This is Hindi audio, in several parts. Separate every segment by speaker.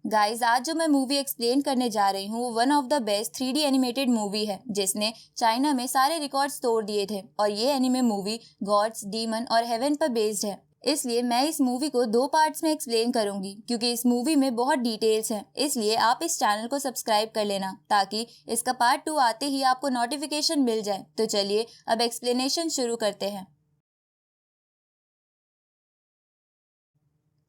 Speaker 1: गाइस, आज जो मैं मूवी एक्सप्लेन करने जा रही हूँ वो one of the best 3D animated movie है जिसने चाइना में सारे रिकॉर्ड्स तोड़ दिए थे। और ये एनिमे मूवी गॉड्स, डीमन और हेवन पर बेस्ड है। इसलिए मैं इस मूवी को 2 पार्ट्स में एक्सप्लेन करूंगी क्योंकि इस मूवी में बहुत डिटेल्स हैं। इसलिए आप इस चैनल को सब्सक्राइब कर लेना ताकि इसका पार्ट 2 आते ही आपको नोटिफिकेशन मिल जाए। तो चलिए अब एक्सप्लेनेशन शुरू करते हैं।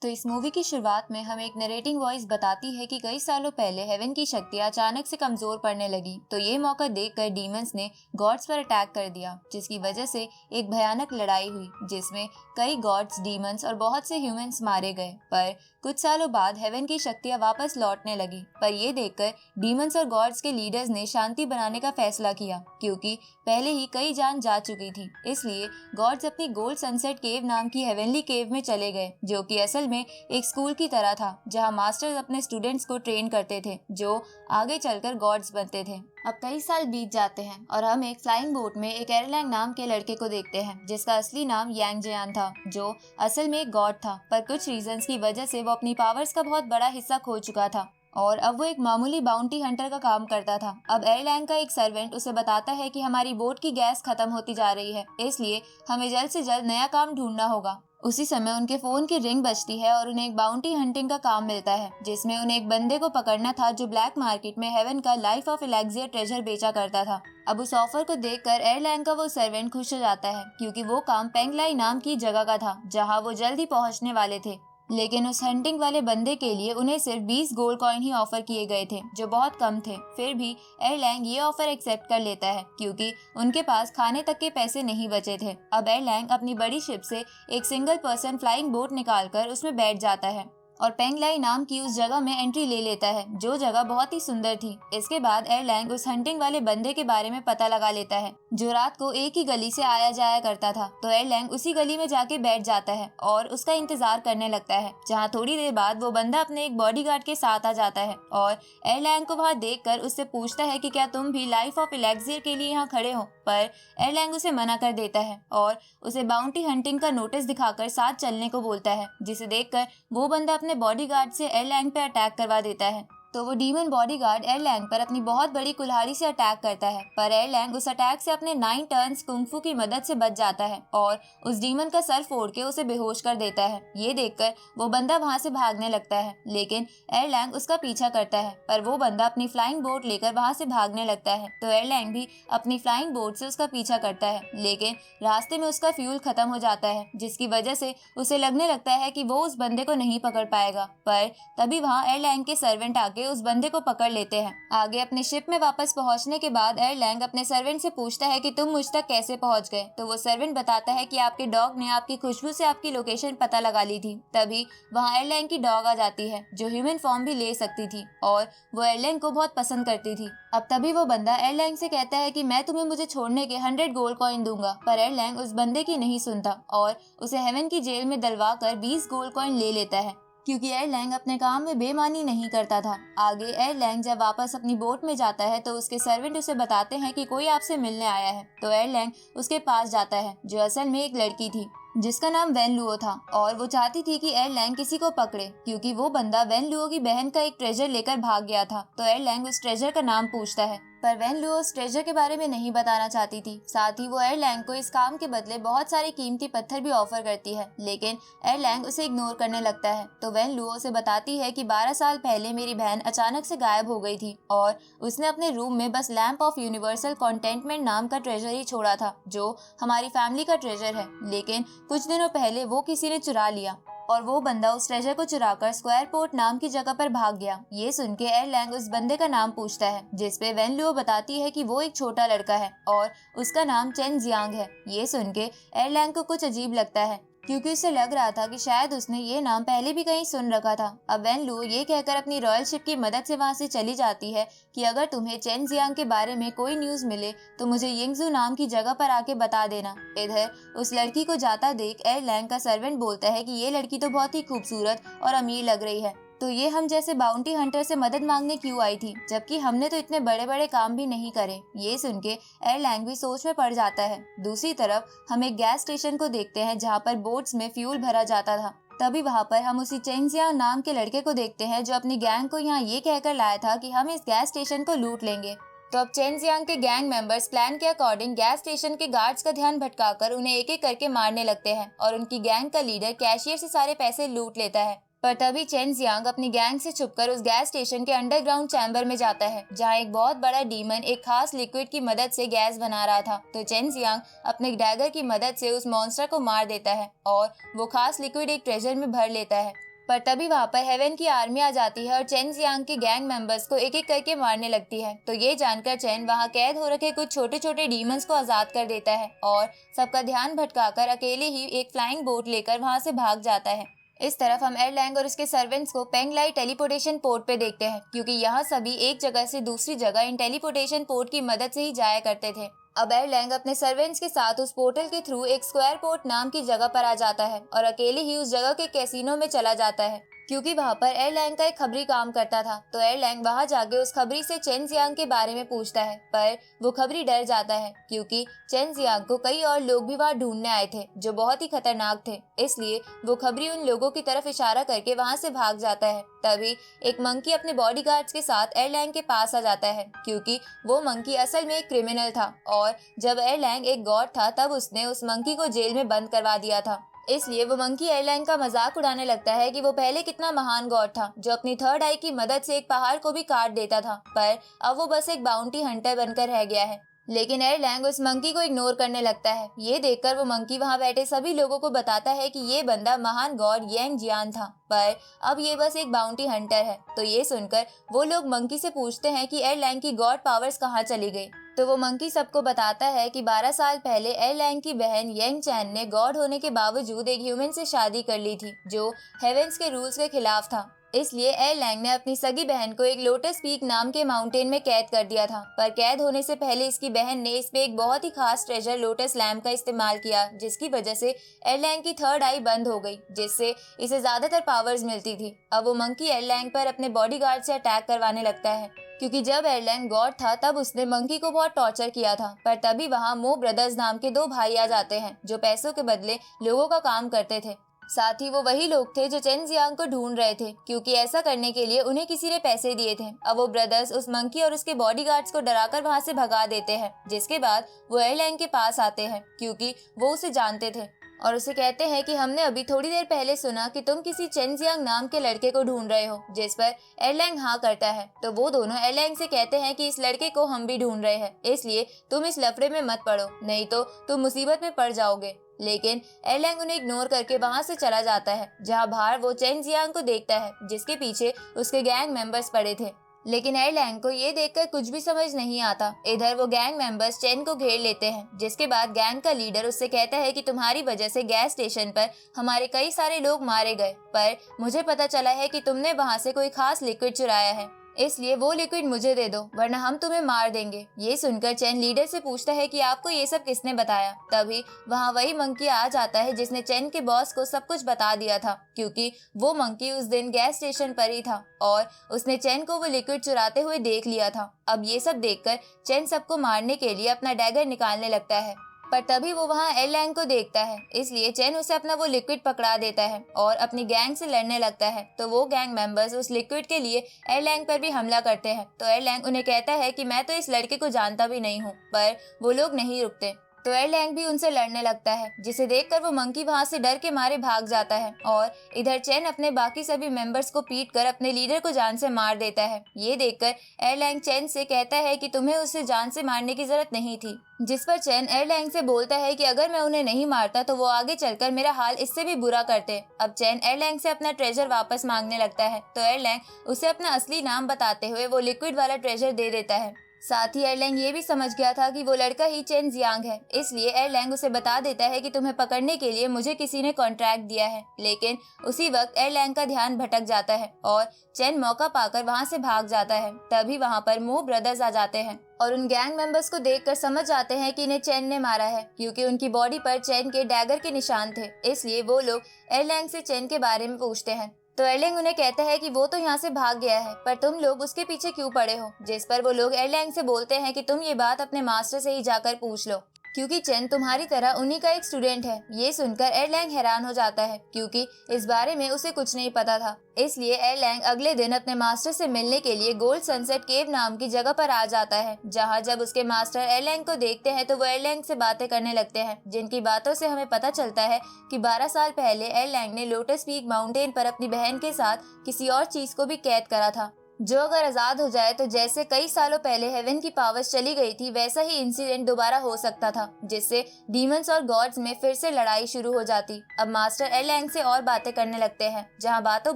Speaker 1: तो इस मूवी की शुरुआत में हमें एक नरेटिंग वॉइस बताती है कि कई सालों पहले हेवन की शक्तियां अचानक से कमजोर पड़ने लगी। तो ये मौका देखकर डीमंस ने गॉड्स पर अटैक कर दिया, जिसकी वजह से एक भयानक लड़ाई हुई जिसमें कई गॉड्स, डीमंस और बहुत से ह्यूमंस मारे गए। पर कुछ सालों बाद हेवन की शक्तियां वापस लौटने लगी। पर ये देखकर डीमंस और गॉड्स के लीडर्स ने शांति बनाने का फैसला किया क्योंकि पहले ही कई जान जा चुकी थी। इसलिए गॉड्स अपनी गोल्ड सनसेट केव नाम की हेवनली केव में चले गए, जो कि असल में एक स्कूल की तरह था जहां मास्टर्स अपने स्टूडेंट्स को ट्रेन करते थे जो आगे चलकर गॉड्स बनते थे। अब कई साल बीत जाते हैं और हम एक फ्लाइंग बोट में एक एरलैंग नाम के लड़के को देखते हैं जिसका असली नाम यांग जियान था, जो असल में एक गॉड था। पर कुछ रीजंस की वजह से वो अपनी पावर्स का बहुत बड़ा हिस्सा खो चुका था और अब वो एक मामूली बाउंटी हंटर का काम करता था। अब एयरलैंग का एक सर्वेंट उसे बताता है कि हमारी बोट की गैस खत्म होती जा रही है, इसलिए हमें जल्द से जल्द नया काम ढूंढना होगा। उसी समय उनके फोन की रिंग बजती है और उन्हें एक बाउंटी हंटिंग का काम मिलता है जिसमें उन्हें एक बंदे को पकड़ना था जो ब्लैक मार्केट में हेवन का लाइफ ऑफ एलेक्सियर ट्रेजर बेचा करता था। अब उस ऑफर को देखकर एयरलैंग का वो सर्वेंट खुश हो जाता है क्योंकि वो काम पेंगलाई नाम की जगह का था जहाँ वो जल्द ही पहुँचने वाले थे। लेकिन उस हंटिंग वाले बंदे के लिए उन्हें सिर्फ 20 गोल्ड कॉइन ही ऑफर किए गए थे, जो बहुत कम थे। फिर भी एयरलैंग ये ऑफर एक्सेप्ट कर लेता है क्योंकि उनके पास खाने तक के पैसे नहीं बचे थे। अब एयरलैंग अपनी बड़ी शिप से एक सिंगल पर्सन फ्लाइंग बोट निकालकर उसमें बैठ जाता है और पेंगलाई नाम की उस जगह में एंट्री ले लेता है, जो जगह बहुत ही सुंदर थी। इसके बाद एयरलैंग उस हंटिंग वाले बंदे के बारे में पता लगा लेता है जो रात को एक ही गली से आया जाया करता था। तो एयरलैंग उसी गली में जाके बैठ जाता है और उसका इंतजार करने लगता है, जहाँ थोड़ी देर बाद वो बंदा अपने एक बॉडीगार्ड के साथ आ जाता है और एयरलैंग को वहाँ देखकर उससे पूछता है कि क्या तुम भी लाइफ ऑफ एलेक्सियर के लिए यहाँ खड़े हो। पर एयरलैंग उसे मना कर देता है और उसे बाउंटी हंटिंग का नोटिस दिखाकर साथ चलने को बोलता है, जिसे देखकर वो बंदा अपने बॉडीगार्ड से एयरलैंग पे अटैक करवा देता है। तो वो डीमन बॉडीगार्ड एयरलैंग पर अपनी बहुत बड़ी कुल्हाड़ी से अटैक करता है, पर एयरलैंग उस अटैक से अपने 9 टर्न्स कुंफू की मदद से बच जाता है और उस डीमन का सर फोड़ के उसे बेहोश कर देता है। ये देखकर वो बंदा वहां से भागने लगता है, लेकिन एयरलैंग उसका पीछा करता है। पर वो बंदा अपनी फ्लाइंग बोट लेकर वहां से भागने लगता है, तो एयरलैंग भी अपनी फ्लाइंग बोट से उसका पीछा करता है, लेकिन रास्ते में उसका फ्यूल खत्म हो जाता है, जिसकी वजह से उसे लगने लगता है कि वो उस बंदे को नहीं पकड़ पाएगा। पर तभी वहाँ एयरलैंग के सर्वेंट आके उस बंदे को पकड़ लेते हैं। आगे अपने शिप में वापस पहुंचने के बाद एयरलैंग अपने सर्वेंट से पूछता है कि तुम मुझ तक कैसे पहुंच गए। तो वो सर्वेंट बताता है कि आपके डॉग ने आपकी खुशबू से आपकी लोकेशन पता लगा ली थी। तभी वहाँ एयरलैंग की डॉग आ जाती है जो ह्यूमन फॉर्म भी ले सकती थी और वो एयरलैंग को बहुत पसंद करती थी। अब तभी वो बंदा एयरलैंग से कहता है कि मैं तुम्हें मुझे छोड़ने के 100 गोल्ड कॉइन दूंगा। पर एयरलैंग उस बंदे की नहीं सुनता और उसे हेवन की जेल में डलवा कर 20 गोल्ड कॉइन ले लेता है, क्योंकि एयरलैंग अपने काम में बेईमानी नहीं करता था। आगे एयरलैंग जब वापस अपनी बोट में जाता है तो उसके सर्वेंट उसे बताते हैं कि कोई आपसे मिलने आया है। तो एयरलैंग उसके पास जाता है, जो असल में एक लड़की थी जिसका नाम वैन लुओ था और वो चाहती थी कि एयरलैंग किसी को पकड़े क्योंकि वो बंदा वैन लुओ की बहन का एक ट्रेजर लेकर भाग गया था। तो एयरलैंग उस ट्रेजर का नाम पूछता है, पर वैन लुओ उस ट्रेजर के बारे में नहीं बताना चाहती थी। साथ ही वो एयरलैंग को इस काम के बदले बहुत सारे कीमती पत्थर भी ऑफर करती है, लेकिन एयरलैंग उसे इग्नोर करने लगता है। तो वैन लुओ से बताती है कि 12 साल पहले मेरी बहन अचानक से गायब हो गई थी और उसने अपने रूम में बस लैंप ऑफ यूनिवर्सल कॉन्टेंटमेंट नाम का ट्रेजर ही छोड़ा था, जो हमारी फैमिली का ट्रेजर है। लेकिन कुछ दिनों पहले वो किसी ने चुरा लिया और वो बंदा उस ट्रेजर को चुराकर स्क्वायर पोर्ट नाम की जगह पर भाग गया। ये सुन के एयरलैंग उस बंदे का नाम पूछता है, जिसपे वैन लुओ बताती है कि वो एक छोटा लड़का है और उसका नाम चेन जियांग है। ये सुन के एयरलैंग को कुछ अजीब लगता है क्योंकि उसे लग रहा था कि शायद उसने ये नाम पहले भी कहीं सुन रखा था। अब वैन लुओ ये कहकर अपनी रॉयल शिप की मदद से वहां से चली जाती है कि अगर तुम्हें चेन जियांग के बारे में कोई न्यूज मिले तो मुझे यिंगजू नाम की जगह पर आके बता देना। इधर उस लड़की को जाता देख एयरलैंग का सर्वेंट बोलता है कि ये लड़की तो बहुत ही खूबसूरत और अमीर लग रही है, तो ये हम जैसे बाउंटी हंटर से मदद मांगने क्यों आई थी, जबकि हमने तो इतने बड़े बड़े काम भी नहीं करे। ये सुन के एयरलैंग भी सोच में पड़ जाता है। दूसरी तरफ हम एक गैस स्टेशन को देखते हैं जहाँ पर बोट्स में फ्यूल भरा जाता था तभी वहाँ पर हम उसी चेन जियांग नाम के लड़के को देखते हैं जो अपनी गैंग को यहाँ ये कहकर लाया था कि हम इस गैस स्टेशन को लूट लेंगे। तो अब चेन जियांग के गैंग मेंबर्स प्लान के अकॉर्डिंग गैस स्टेशन के गार्ड्स का ध्यान भटकाकर उन्हें एक एक करके मारने लगते हैं और उनकी गैंग का लीडर कैशियर से सारे पैसे लूट लेता है। पर तभी चेन जियांग अपनी गैंग से छुपकर उस गैस स्टेशन के अंडरग्राउंड चैम्बर में जाता है जहां एक बहुत बड़ा डीमन एक खास लिक्विड की मदद से गैस बना रहा था। तो चेन जियांग अपने डैगर की मदद से उस मॉन्स्टर को मार देता है और वो खास लिक्विड एक ट्रेजर में भर लेता है। पर तभी वहाँ पर हेवन की आर्मी आ जाती है और चेन जियांग के गैंग मेंबर्स को एक एक करके मारने लगती है। तो ये जानकर चेन वहाँ कैद हो रखे कुछ छोटे छोटे डीमंस को आजाद कर देता है और सबका ध्यान भटकाकर अकेले ही एक फ्लाइंग बोट लेकर वहाँ से भाग जाता है। इस तरफ हम एरलैंग और उसके सर्वेंट्स को पेंगलाई टेलीपोर्टेशन पोर्ट पे देखते हैं क्योंकि यहाँ सभी एक जगह से दूसरी जगह इन टेलीपोर्टेशन पोर्ट की मदद से ही जाया करते थे। अब एरलैंग अपने सर्वेंट्स के साथ उस पोर्टल के थ्रू एक स्क्वायर पोर्ट नाम की जगह पर आ जाता है और अकेले ही उस जगह के कैसीनो में चला जाता है क्योंकि वहाँ पर एरलैंग का एक खबरी काम करता था। तो एरलैंग वहाँ जाके उस खबरी से चेन जियांग के बारे में पूछता है पर वो खबरी डर जाता है क्योंकि चेन जियांग को कई और लोग भी वहाँ ढूंढने आए थे जो बहुत ही खतरनाक थे। इसलिए वो खबरी उन लोगों की तरफ इशारा करके वहाँ से भाग जाता है। तभी एक मंकी अपने बॉडीगार्ड्स के साथ एरलैंग के पास आ जाता है क्योंकि वो मंकी असल में एक क्रिमिनल था और जब एरलैंग एक गॉड था तब उसने उस मंकी को जेल में बंद करवा दिया था। इसलिए वो मंकी एरलैंग का मजाक उड़ाने लगता है कि वो पहले कितना महान गॉड था जो अपनी थर्ड आई की मदद से एक पहाड़ को भी काट देता था, पर अब वो बस एक बाउंटी हंटर बनकर रह गया है। लेकिन एरलैंग उस मंकी को इग्नोर करने लगता है। ये देखकर वो मंकी वहाँ बैठे सभी लोगों को बताता है कि ये बंदा महान गॉड यांग जियान था, पर अब ये बस एक बाउंटी हंटर है। तो ये सुनकर वो लोग मंकी से पूछते हैं कि एरलैंग की गॉड पावर्स कहाँ चली गई। तो वो मंकी सबको बताता है कि 12 साल पहले एरलैंग की बहन यांग चैन ने गॉड होने के बावजूद एक ह्यूमन से शादी कर ली थी जो हेवेंस के रूल्स के खिलाफ था। इसलिए एरलैंग ने अपनी सगी बहन को एक लोटस पीक नाम के माउंटेन में कैद कर दिया था, पर कैद होने से पहले इसकी बहन ने इस पे एक बहुत ही खास ट्रेजर लोटस लैम्प का इस्तेमाल किया जिसकी वजह से एरलैंग की थर्ड आई बंद हो गई जिससे इसे ज्यादातर पावर्स मिलती थी। अब वो मंकी एरलैंग पर अपने बॉडीगार्ड से अटैक करवाने लगता है क्योंकि जब एरलैंग गॉड था तब उसने मंकी को बहुत टॉर्चर किया था। पर तभी वहाँ मो ब्रदर्स नाम के दो भाई आ जाते हैं जो पैसों के बदले लोगों का काम करते थे। साथ ही वो वही लोग थे जो चेन जियांग को ढूंढ रहे थे क्योंकि ऐसा करने के लिए उन्हें किसी ने पैसे दिए थे। अब वो ब्रदर्स उस मंकी और उसके बॉडीगार्ड्स को डराकर वहाँ से भगा देते हैं जिसके बाद वो एरलैंग के पास आते हैं क्योंकि वो उसे जानते थे और उसे कहते हैं कि हमने अभी थोड़ी देर पहले सुना कि तुम किसी चेन जियांग नाम के लड़के को ढूंढ रहे हो, जिस पर एरलैंग हाँ करता है। तो वो दोनों एरलैंग से कहते हैं कि इस लड़के को हम भी ढूंढ रहे हैं, इसलिए तुम इस लफड़े में मत पड़ो नहीं तो तुम मुसीबत में पड़ जाओगे। लेकिन एरलैंग उन्हें इग्नोर करके वहाँ से चला जाता है जहाँ बाहर वो चेन जियांग को देखता है जिसके पीछे उसके गैंग मेंबर्स पड़े थे। लेकिन एरलैंग को ये देखकर कुछ भी समझ नहीं आता। इधर वो गैंग मेंबर्स चेन को घेर लेते हैं जिसके बाद गैंग का लीडर उससे कहता है कि तुम्हारी वजह से गैस स्टेशन पर हमारे कई सारे लोग मारे गए, पर मुझे पता चला है कि तुमने वहाँ से कोई खास लिक्विड चुराया है, इसलिए वो लिक्विड मुझे दे दो वरना हम तुम्हें मार देंगे। ये सुनकर चेन लीडर से पूछता है कि आपको ये सब किसने बताया। तभी वहाँ वही मंकी आ जाता है जिसने चेन के बॉस को सब कुछ बता दिया था क्योंकि वो मंकी उस दिन गैस स्टेशन पर ही था और उसने चेन को वो लिक्विड चुराते हुए देख लिया था। अब ये सब देखकर चेन सबको मारने के लिए अपना डैगर निकालने लगता है, पर तभी वो वहाँ एरलैंग को देखता है, इसलिए चेन उसे अपना वो लिक्विड पकड़ा देता है और अपनी गैंग से लड़ने लगता है। तो वो गैंग मेंबर्स उस लिक्विड के लिए एरलैंग पर भी हमला करते हैं। तो एरलैंग उन्हें कहता है कि मैं तो इस लड़के को जानता भी नहीं हूँ, पर वो लोग नहीं रुकते। तो एरलैंग भी उनसे लड़ने लगता है जिसे देखकर वो मंकी वहाँ से डर के मारे भाग जाता है और इधर चेन अपने बाकी सभी मेंबर्स को पीट कर अपने लीडर को जान से मार देता है। ये देखकर एरलैंग चेन से कहता है कि तुम्हें उसे जान से मारने की जरूरत नहीं थी, जिस पर चेन एरलैंग से बोलता है कि अगर मैं उन्हें नहीं मारता तो वो आगे चलकर मेरा हाल इससे भी बुरा करते। अब चेन एरलैंग से अपना ट्रेजर वापस मांगने लगता है तो एरलैंग उसे अपना असली नाम बताते हुए वो लिक्विड वाला ट्रेजर दे देता है। साथ ही एरलैंग ये भी समझ गया था कि वो लड़का ही चेन जियांग है, इसलिए एरलैंग उसे बता देता है कि तुम्हें पकड़ने के लिए मुझे किसी ने कॉन्ट्रैक्ट दिया है। लेकिन उसी वक्त एरलैंग का ध्यान भटक जाता है और चेन मौका पाकर वहाँ से भाग जाता है। तभी वहाँ पर मो ब्रदर्स आ जाते हैं और उन गैंग मेंबर्स को देखकर समझ जाते हैं कि इन्हें चेन ने मारा है क्योंकि उनकी बॉडी पर चेन के डैगर के निशान थे। इसलिए वो लोग एरलैंग से चेन के बारे में पूछते हैं। तो एरलैंग उन्हें कहता है कि वो तो यहाँ से भाग गया है, पर तुम लोग उसके पीछे क्यों पड़े हो, जिस पर वो लोग एरलैंग से बोलते हैं कि तुम ये बात अपने मास्टर से ही जाकर पूछ लो। क्योंकि चेन तुम्हारी तरह उन्हीं का एक स्टूडेंट है। ये सुनकर एरलैंग हैरान हो जाता है क्योंकि इस बारे में उसे कुछ नहीं पता था। इसलिए एरलैंग अगले दिन अपने मास्टर से मिलने के लिए गोल्ड सनसेट केव नाम की जगह पर आ जाता है, जहाँ जब उसके मास्टर एरलैंग को देखते हैं तो वो एरलैंग से बातें करने लगते हैं, जिनकी बातों से हमें पता चलता है कि 12 साल पहले एरलैंग ने लोटस पीक माउंटेन पर अपनी बहन के साथ किसी और चीज को भी कैद करा था, जो अगर आजाद हो जाए तो जैसे कई सालों पहले हेवन की पावर्स चली गई थी वैसा ही इंसिडेंट दोबारा हो सकता था, जिससे डीमंस और गॉड्स में फिर से लड़ाई शुरू हो जाती। अब मास्टर एरलैंग से और बातें करने लगते हैं, जहां बातों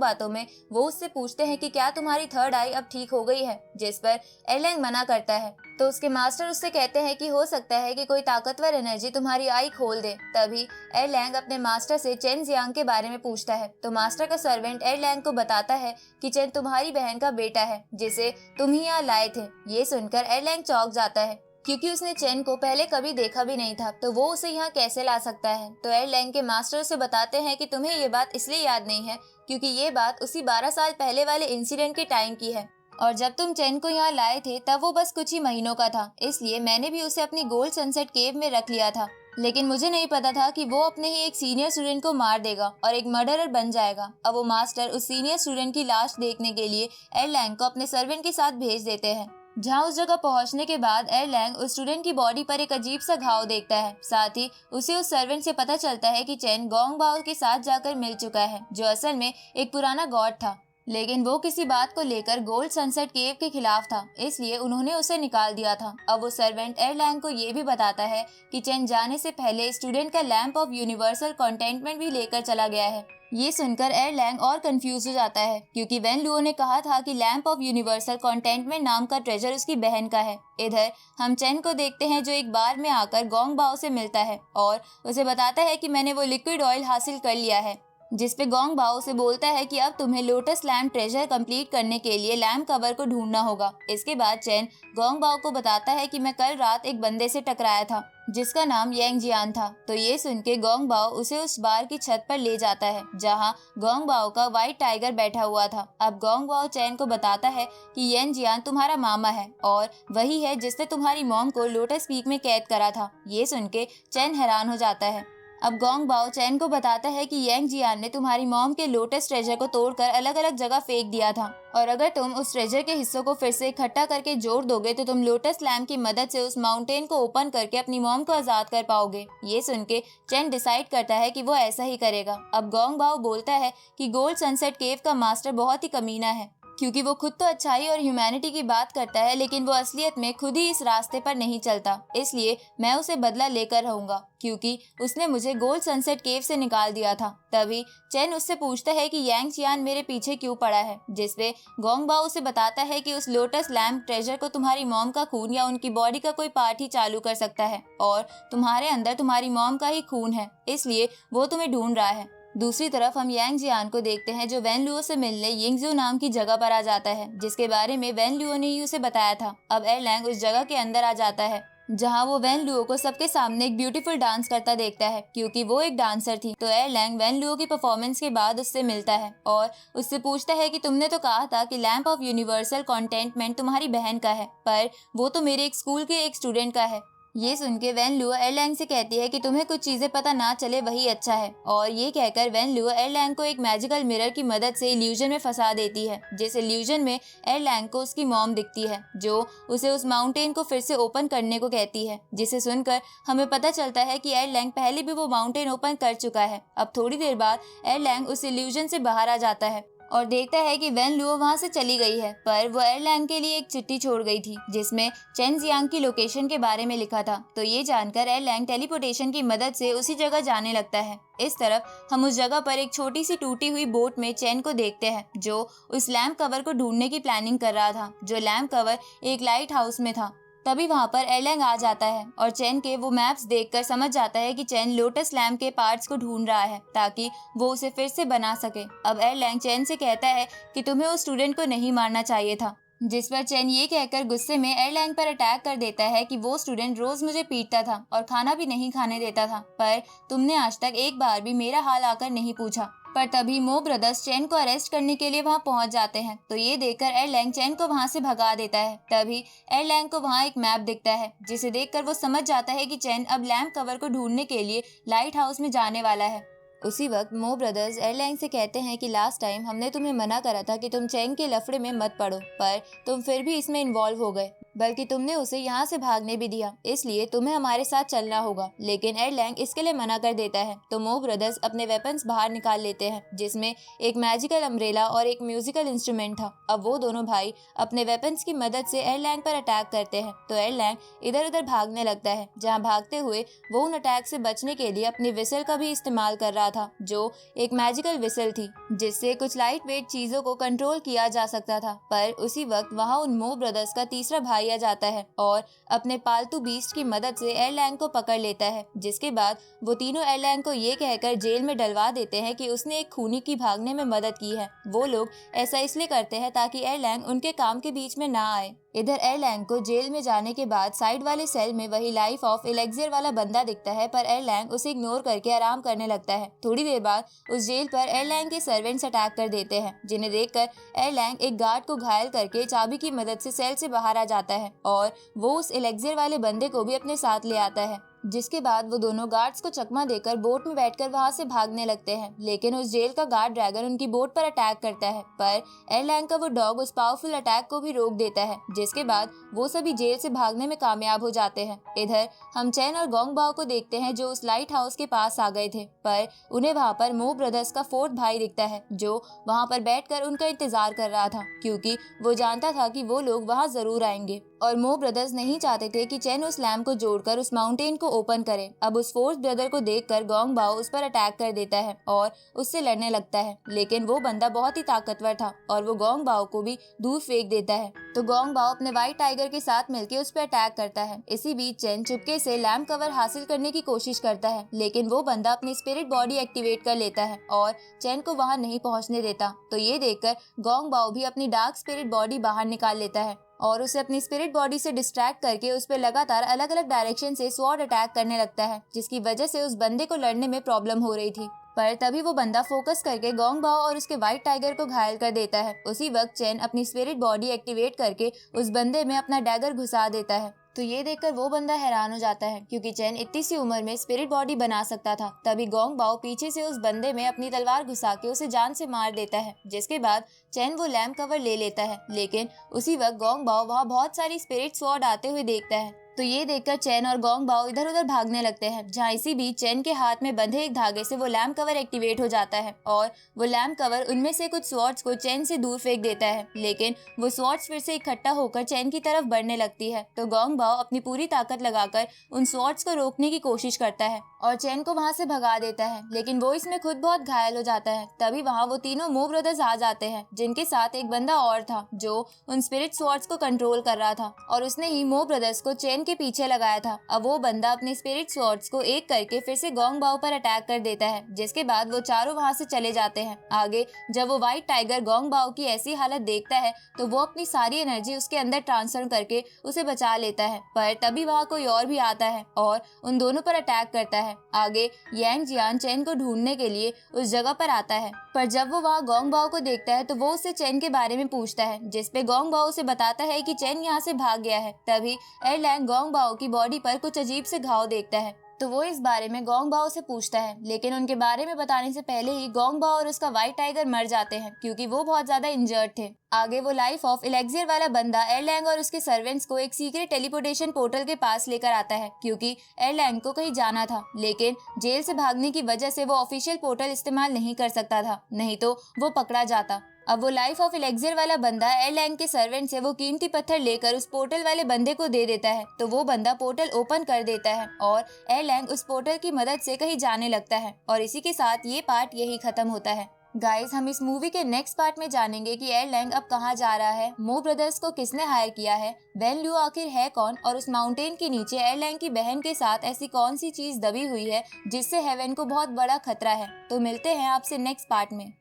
Speaker 1: बातों में वो उससे पूछते हैं कि क्या तुम्हारी थर्ड आई अब ठीक हो गई है, जिस पर एरलैंग मना करता है। तो उसके मास्टर उससे कहते हैं कि हो सकता है कि कोई ताकतवर एनर्जी तुम्हारी आई खोल दे। तभी एरलैंग अपने मास्टर से चेन जियांग के बारे में पूछता है, तो मास्टर का सर्वेंट एरलैंग को बताता है कि चेन तुम्हारी बहन का बेटा है, जिसे तुम ही यहाँ लाए थे। ये सुनकर एरलैंग चौंक जाता है क्योंकि उसने चेन को पहले कभी देखा भी नहीं था, तो वो उसे यहाँ कैसे ला सकता है। तो एरलैंग के मास्टर उसे बताते हैं कि तुम्हें ये बात इसलिए याद नहीं है क्योंकि ये बात उसी 12 साल पहले वाले इंसिडेंट के टाइम की है, और जब तुम चेन को यहाँ लाए थे तब वो बस कुछ ही महीनों का था, इसलिए मैंने भी उसे अपनी गोल्ड सनसेट केव में रख लिया था। लेकिन मुझे नहीं पता था कि वो अपने ही एक सीनियर स्टूडेंट को मार देगा और एक मर्डरर बन जाएगा। अब वो मास्टर उस सीनियर स्टूडेंट की लाश देखने के लिए एरलैंग को अपने सर्वेंट के साथ भेज देते हैं, जहां उस जगह पहुंचने के बाद एरलैंग उस स्टूडेंट की बॉडी पर एक अजीब सा घाव देखता है। साथ ही उसे उस सर्वेंट से पता चलता है कि चेन गोंग बाओ के साथ जाकर मिल चुका है, जो असल में एक पुराना गॉड था, लेकिन वो किसी बात को लेकर गोल्ड सनसेट केव के खिलाफ था, इसलिए उन्होंने उसे निकाल दिया था। अब वो सर्वेंट एरलैंग को ये भी बताता है कि चेन जाने से पहले स्टूडेंट का लैंप ऑफ यूनिवर्सल कंटेंटमेंट भी लेकर चला गया है। ये सुनकर एरलैंग और कंफ्यूज हो जाता है क्योंकि वेन लुओ ने कहा था कि लैंप ऑफ यूनिवर्सल कंटेंटमेंट नाम का ट्रेजर उसकी बहन का है। इधर हम चेन को देखते हैं जो एक बार में आकर गोंग बाओ से मिलता है और उसे बताता है कि मैंने वो लिक्विड ऑयल हासिल कर लिया है, जिस पे गोंग बाओ से बोलता है कि अब तुम्हें लोटस लैम्प ट्रेजर कंप्लीट करने के लिए लैम्प कवर को ढूंढना होगा। इसके बाद चेन गोंग बाओ को बताता है कि मैं कल रात एक बंदे से टकराया था जिसका नाम यांग जियान था। तो ये सुन के गोंग बाओ उसे उस बार की छत पर ले जाता है जहां गोंग बाओ का व्हाइट टाइगर बैठा हुआ था। अब गोंग बाओ चेन को बताता है कि यांग जियान तुम्हारा मामा है और वही है जिसने तुम्हारी मॉम को लोटस पीक में कैद करा था। ये सुन के चेन हैरान हो जाता है। अब गोंग बाओ चेन को बताता है कि यांग जियान ने तुम्हारी मॉम के लोटस ट्रेजर को तोड़कर अलग अलग जगह फेंक दिया था, और अगर तुम उस ट्रेजर के हिस्सों को फिर से इकट्ठा करके जोड़ दोगे तो तुम लोटस लैम्प की मदद से उस माउंटेन को ओपन करके अपनी मॉम को आजाद कर पाओगे। ये सुन के चेन डिसाइड करता है कि वो ऐसा ही करेगा। अब गोंग बाओ बोलता है कि गोल्ड सनसेट केव का मास्टर बहुत ही कमीना है क्योंकि वो खुद तो अच्छाई और ह्यूमैनिटी की बात करता है, लेकिन वो असलियत में खुद ही इस रास्ते पर नहीं चलता। इसलिए मैं उसे बदला लेकर रहूंगा क्योंकि उसने मुझे गोल्ड सनसेट केव से निकाल दिया था। तभी चेन उससे पूछता है कि यांग जियान मेरे पीछे क्यों पड़ा है, जिसपे गोंग बाओ उसे बताता है कि उस लोटस लैम्प ट्रेजर को तुम्हारी मॉम का खून या उनकी बॉडी का कोई पार्ट ही चालू कर सकता है, और तुम्हारे अंदर तुम्हारी मॉम का ही खून है, इसलिए वो तुम्हें ढूंढ रहा है। दूसरी तरफ हम यांग जियान को देखते हैं जो वेन लुओ से मिलने यिंगजू नाम की जगह पर आ जाता है, जिसके बारे में वेन लुओ ने ही उसे बताया था। अब एरलैंग उस जगह के अंदर आ जाता है जहां वो वेन लुओ को सबके सामने एक ब्यूटीफुल डांस करता देखता है क्योंकि वो एक डांसर थी। तो एरलैंग वेन लुओ की परफॉर्मेंस के बाद उससे मिलता है और उससे पूछता है कि तुमने तो कहा था कि लैम्प ऑफ यूनिवर्सल कंटेंटमेंट तुम्हारी बहन का है, पर वो तो मेरे एक स्कूल के एक स्टूडेंट का है। ये सुन के वेन लुओ एरलैंग से कहती है कि तुम्हें कुछ चीजें पता ना चले वही अच्छा है, और ये कहकर वेन लुओ एरलैंग को एक मैजिकल मिरर की मदद से इल्यूजन में फंसा देती है, जिस इल्यूजन में एरलैंग को उसकी मॉम दिखती है जो उसे उस माउंटेन को फिर से ओपन करने को कहती है, जिसे सुनकर हमें पता चलता है कि एरलैंग पहले भी वो माउंटेन ओपन कर चुका है। अब थोड़ी देर बाद एरलैंग उस इल्यूजन से बाहर आ जाता है और देखता है कि वेन लुओ वहां से चली गई है, पर वो एरलैंग के लिए एक चिट्ठी छोड़ गई थी जिसमें चेन जियांग की लोकेशन के बारे में लिखा था। तो ये जानकर एरलैंग टेलीपोर्टेशन की मदद से उसी जगह जाने लगता है। इस तरफ हम उस जगह पर एक छोटी सी टूटी हुई बोट में चेन को देखते हैं जो उस लैम्प कवर को ढूंढने की प्लानिंग कर रहा था, जो लैम्प कवर एक लाइट हाउस में था। तभी वहां पर एरलैंग आ जाता है और चेन के वो मैप्स देखकर समझ जाता है कि चेन लोटस लैम्प के पार्ट्स को ढूंढ रहा है ताकि वो उसे फिर से बना सके। अब एरलैंग चेन से कहता है कि तुम्हें उस स्टूडेंट को नहीं मारना चाहिए था, जिस पर चेन ये कहकर गुस्से में एरलैंग पर अटैक कर देता है कि वो स्टूडेंट रोज मुझे पीटता था और खाना भी नहीं खाने देता था, पर तुमने आज तक एक बार भी मेरा हाल आकर नहीं पूछा। पर तभी मो ब्रदर्स चैन को अरेस्ट करने के लिए वहां पहुंच जाते हैं। तो ये देखकर एरलैंग चैन को वहां से भगा देता है। तभी एरलैंग को वहां एक मैप दिखता है, जिसे देखकर वो समझ जाता है कि चैन अब लैम्प कवर को ढूंढने के लिए लाइट हाउस में जाने वाला है। उसी वक्त मो ब्रदर्स एरलैंग से कहते हैं कि लास्ट टाइम हमने तुम्हें मना करा था कि तुम चैन के लफड़े में मत पड़ो, पर तुम फिर भी इसमें इन्वॉल्व हो गए, बल्कि तुमने उसे यहाँ से भागने भी दिया, इसलिए तुम्हें हमारे साथ चलना होगा। लेकिन एरलैंग इसके लिए मना कर देता है। तो मो ब्रदर्स अपने वेपन्स बाहर निकाल लेते हैं, जिसमें एक मैजिकल अम्ब्रेला और एक म्यूजिकल इंस्ट्रूमेंट था। अब वो दोनों भाई अपने वेपन्स की मदद से एरलैंग पर अटैक करते हैं। तो एरलैंग इधर उधर भागने लगता है, जहाँ भागते हुए वो उन अटैक से बचने के लिए अपनी विसल का भी इस्तेमाल कर रहा था, जो एक मैजिकल विसल थी, जिससे कुछ लाइट वेट चीजों को कंट्रोल किया जा सकता था। पर उसी वक्त वहाँ उन मो ब्रदर्स का तीसरा भाई आ जाता है और अपने पालतू बीस्ट की मदद से एरलैंग को पकड़ लेता है। जिसके बाद वो तीनों एरलैंग को ये कहकर जेल में डलवा देते हैं कि उसने एक खूनी की भागने में मदद की है। वो लोग ऐसा इसलिए करते हैं ताकि एरलैंग उनके काम के बीच में ना आए। इधर एरलैंग को जेल में जाने के बाद साइड वाले सेल में वही लाइफ ऑफ एलेक्सियर वाला बंदा दिखता है, पर एरलैंग उसे इग्नोर करके आराम करने लगता है। थोड़ी देर बाद उस जेल पर एरलैंग के सर्वेंट्स अटैक कर देते हैं, जिन्हें देखकर एरलैंग एक गार्ड को घायल करके चाबी की मदद से सेल से बाहर आ जाता है और वो उस एलेक्सियर वाले बंदे को भी अपने साथ ले आता है। जिसके बाद वो दोनों गार्ड्स को चकमा देकर बोट में बैठकर वहां से भागने लगते हैं। लेकिन उस जेल का गार्ड ड्रैगन उनकी बोट पर अटैक करता है, पर एरलैंग का वो डॉग उस पावरफुल अटैक को भी रोक देता है। जिसके बाद वो सभी जेल से भागने में कामयाब हो जाते हैं। इधर हम चैन और गोंग बाओ को देखते हैं, जो उस लाइट हाउस के पास आ गए थे, पर उन्हें वहाँ पर मो ब्रदर्स का फोर्थ भाई दिखता है, जो वहाँ पर बैठकर उनका इंतजार कर रहा था, क्योंकि वो जानता था कि वो लोग वहाँ जरूर आएंगे। और मो ब्रदर्स नहीं चाहते थे कि चैन उस लैम्प को जोड़कर उस माउंटेन को ओपन करे। अब उस फोर्थ ब्रदर को देखकर गोंग बाओ उस पर अटैक कर देता है और उससे लड़ने लगता है। लेकिन वो बंदा बहुत ही ताकतवर था और वो गोंग बाओ को भी दूर फेंक देता है। तो गोंग बाओ अपने व्हाइट टाइगर के साथ मिलकर उस पर अटैक करता है। इसी बीच चैन चुपके से लैम्प कवर हासिल करने की कोशिश करता है, लेकिन वो बंदा अपनी स्पिरिट बॉडी एक्टिवेट कर लेता है और चैन को वहां नहीं पहुंचने देता। तो ये देखकर गोंग बाओ भी अपनी डार्क स्पिरिट बॉडी बाहर निकाल लेता है और उसे अपनी स्पिरिट बॉडी से डिस्ट्रैक्ट करके उस पर लगातार अलग अलग डायरेक्शन से स्वॉर्ड अटैक करने लगता है, जिसकी वजह से उस बंदे को लड़ने में प्रॉब्लम हो रही थी। पर तभी वो बंदा फोकस करके गोंग बाओ और उसके व्हाइट टाइगर को घायल कर देता है। उसी वक्त चैन अपनी स्पिरिट बॉडी एक्टिवेट करके उस बंदे में अपना डैगर घुसा देता है। तो ये देखकर वो बंदा हैरान हो जाता है, क्योंकि चैन इतनी सी उम्र में स्पिरिट बॉडी बना सकता था। तभी गोंग बाओ पीछे से उस बंदे में अपनी तलवार घुसा के उसे जान से मार देता है। जिसके बाद चैन वो लैम्प कवर ले लेता है, लेकिन उसी वक्त गोंग बाओ वहाँ बहुत सारी स्पिरिट स्वॉर्ड आते हुए देखता है। तो ये देखकर चैन और गोंग बाओ इधर उधर भागने लगते हैं, जहाँ इसी बीच चैन के हाथ में बंधे एक धागे से वो लैम्प कवर एक्टिवेट हो जाता है और वो लैम्प कवर उनमें से कुछ स्वॉर्ड्स को चैन से दूर फेंक देता है। लेकिन वो स्वॉर्ड्स फिर से इकट्ठा होकर चैन की तरफ बढ़ने लगती है। तो गोंग बाओ अपनी पूरी ताकत लगाकर उन स्वॉर्ड्स को रोकने की कोशिश करता है और चैन को वहां से भगा देता है, लेकिन वो इसमें खुद बहुत घायल हो जाता है। तभी वहाँ वो तीनों मो ब्रदर्स आ जाते हैं, जिनके साथ एक बंदा और था, जो उन स्पिरिट स्वॉर्ड्स को कंट्रोल कर रहा था और उसने ही मो ब्रदर्स को चैन के पीछे लगाया था। अब वो बंदा अपने स्पिरिट स्वॉर्ड्स को एक करके फिर से गोंग बाओ पर अटैक कर देता है, जिसके बाद वो चारों वहां से चले जाते हैं। आगे जब वो व्हाइट टाइगर गोंग बाओ की ऐसी हालत देखता है, तो वो अपनी सारी एनर्जी उसके अंदर ट्रांसफर करके उसे बचा लेता है। पर तभी वहाँ कोई और भी आता है और उन दोनों पर अटैक करता है। आगे यांग जियान चैन को ढूंढने के लिए उस जगह पर आता है, पर जब वो वहाँ गोंग बाओ को देखता है तो वो उससे चैन के बारे में पूछता है, जिसपे गोंग बाओ उसे बताता है कि चैन यहाँ से भाग गया है। तभी एरलैंग गोंग बाओ की बॉडी पर कुछ अजीब से घाव देखता है, तो वो इस बारे में गोंग बाओ से पूछता है, लेकिन उनके बारे में बताने से पहले ही गोंग बाओ और उसका व्हाइट टाइगर मर जाते हैं, क्योंकि वो बहुत ज्यादा इंजर्ड थे। आगे वो लाइफ ऑफ एलेक्सियर वाला बंदा एरलैंग और उसके सर्वेंट्स को एक सीक्रेट टेलीपोर्टेशन पोर्टल के पास लेकर आता है, क्योंकि एरलैंग को कहीं जाना था, लेकिन जेल से भागने की वजह से वो ऑफिशियल पोर्टल इस्तेमाल नहीं कर सकता था, नहीं तो वो पकड़ा जाता। अब वो लाइफ ऑफ एलेक्सियर वाला बंदा एरलैंग के सर्वेंट से वो कीमती पत्थर लेकर उस पोर्टल वाले बंदे को दे देता है। तो वो बंदा पोर्टल ओपन कर देता है और एरलैंग उस पोर्टल की मदद से कहीं जाने लगता है। और इसी के साथ ये पार्ट यही खत्म होता है। गाइस, हम इस मूवी के नेक्स्ट पार्ट में जानेंगे कि एरलैंग अब कहाँ जा रहा है, मो ब्रदर्स को किसने हायर किया है, वेन ल्यू आखिर है कौन, और उस माउंटेन के नीचे एरलैंग की बहन के साथ ऐसी कौन सी चीज दबी हुई है जिससे हेवन को बहुत बड़ा खतरा है। तो मिलते हैं आपसे नेक्स्ट पार्ट में।